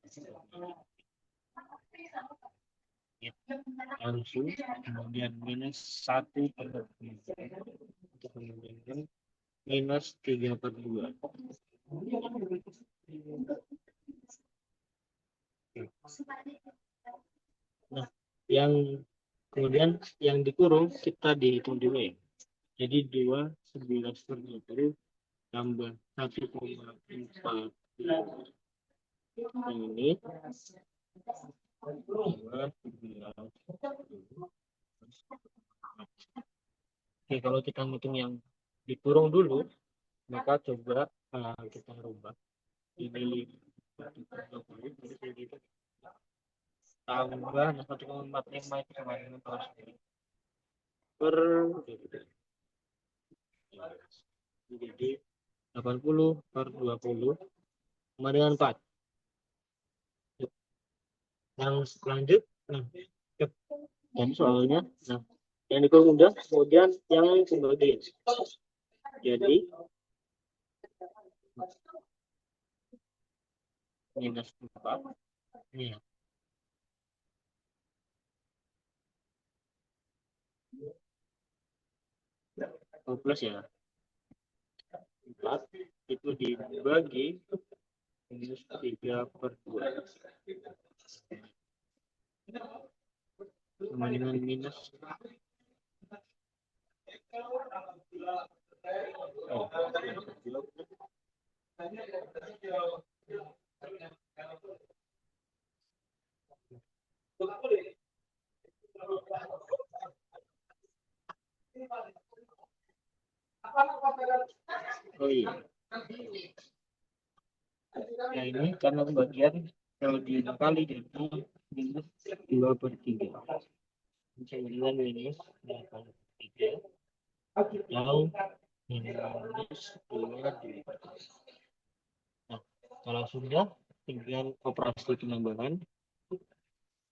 Langsung kemudian minus 1 per 3 untuk kemudian minus 3 per 2. Nah, yang kemudian yang dikurung kita dihitung dulu ya. Jadi 211 per 20 tambah 1,4 yang ini tambah 11. Oke, kalau kita ngitung yang dikurung dulu, maka coba kita rubah ini tambah 1,45 itu sama dengan per jadi 80 per 20 sama dengan 4. Yang lanjut, dan soalnya, yang dikurung udah, kemudian yang kembali. Jadi minus 4 ini ya. Plus ya 4 itu dibagi minus 3 per 2 sama dengan minus oh iya. Nah ini karena pembagian kalau dikali jadi minus 2 per 3 sama dengan minus 2 per 3 lalu minus 2 per 3. Nah, kalau sudah tinggal operasi penambahan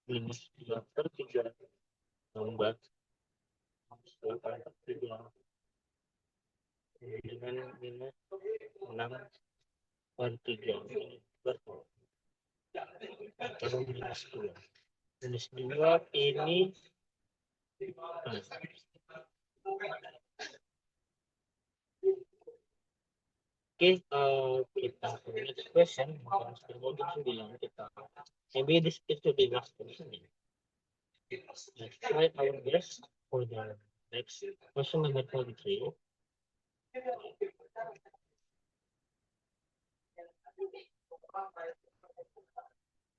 minus 2 per 3 tambah 2 per 3 dengan minus 6 per 3 atau minus 2. Minus 2 ini Oke, kita next question bukan modul 9 kita. Maybe this is to the last question. Let's try our best for the next question number 43.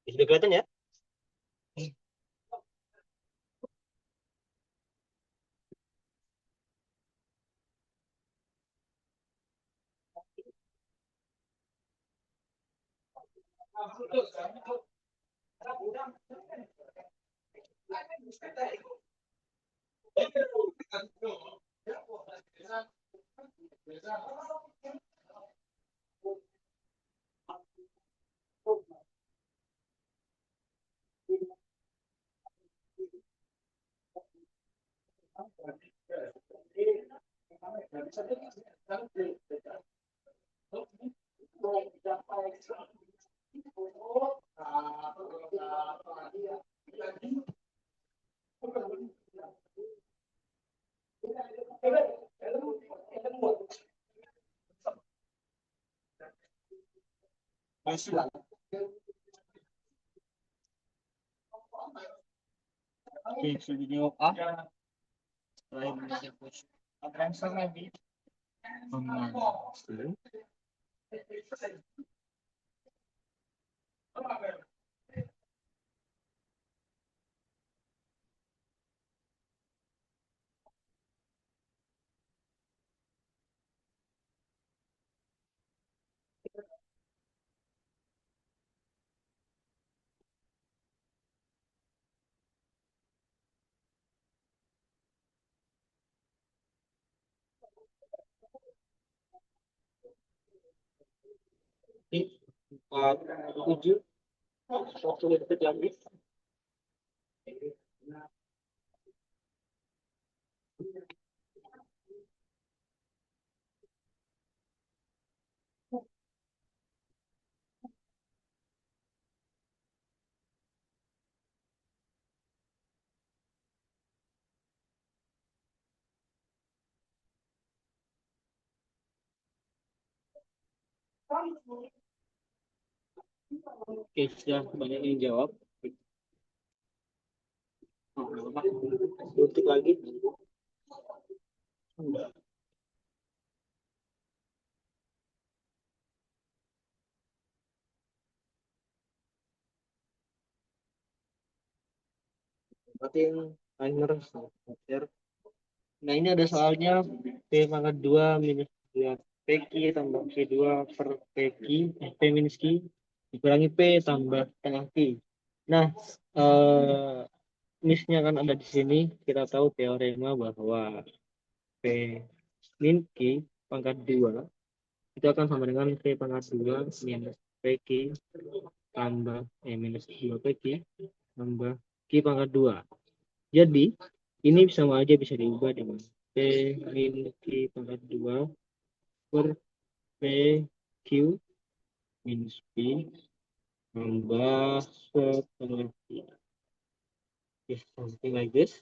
Sudah kelihatan ya? Oke, sudah dijawab A. Setelah ini transfer lagi. 47. 10 detik lagi. Oke, sudah banyak yang jawab. Oh, nggak apa-apa. 10 detik lagi. Matiin timer sebentar. Nah, ini ada soalnya P pangkat 2 minus 2 PQ tambah Q2 per PQ, P minus Q dikurangi P tambah tengah Q. Nah, minusnya kan ada di sini. Kita tahu teorema bahwa P min Q pangkat 2 itu akan sama dengan P pangkat 2 minus PQ tambah minus 2 PQ tambah Q pangkat 2. Jadi, ini sama aja bisa diubah dengan P min Q pangkat 2 per P Q minus P tambah setengah Q. Yes, something like this.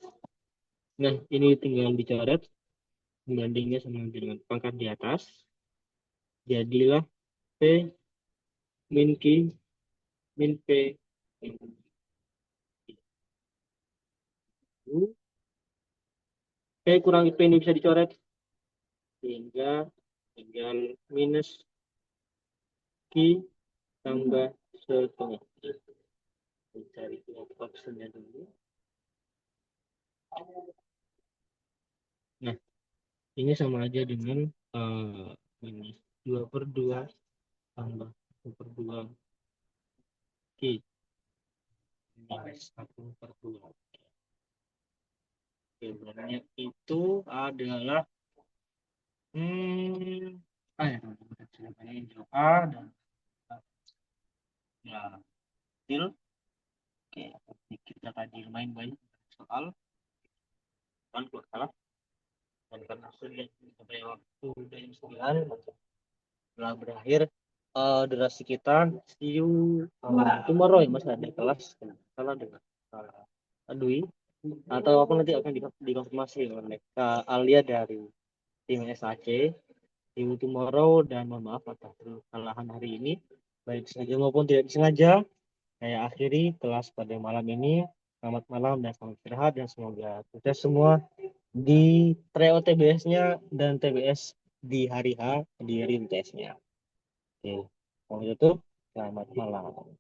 Nah, ini tinggal dicoret. Bandingnya sama dengan pangkat di atas. Jadilah P min Q min P min Q. P kurang P ini bisa dicoret. Sehingga tinggal minus Q tambah setengah Q. Mencari opsinya dulu. Nah, ini sama aja dengan minus 2 per 2 tambah 1 per 2 Q minus 1 per 2. Jawabannya itu adalah ya, jawabannya jawab A dan ya kecil. Oke, kita tadi main banyak soal kan kalau salah dan karena sudah sampai waktu jam 9 telah berakhir durasi kita. See you tomorrow ya Mas, ada kelas salah dengan Dwi atau apa nanti akan dikonfirmasi oleh Kak Alia dari tim SAC. See you tomorrow dan mohon maaf atas kesalahan hari ini baik sengaja maupun tidak disengaja. Saya akhiri kelas pada malam ini. Selamat malam dan selamat istirahat dan semoga kita semua di tryout TBS-nya dan TBS di hari H di real test-nya. Oke, kalau itu selamat malam.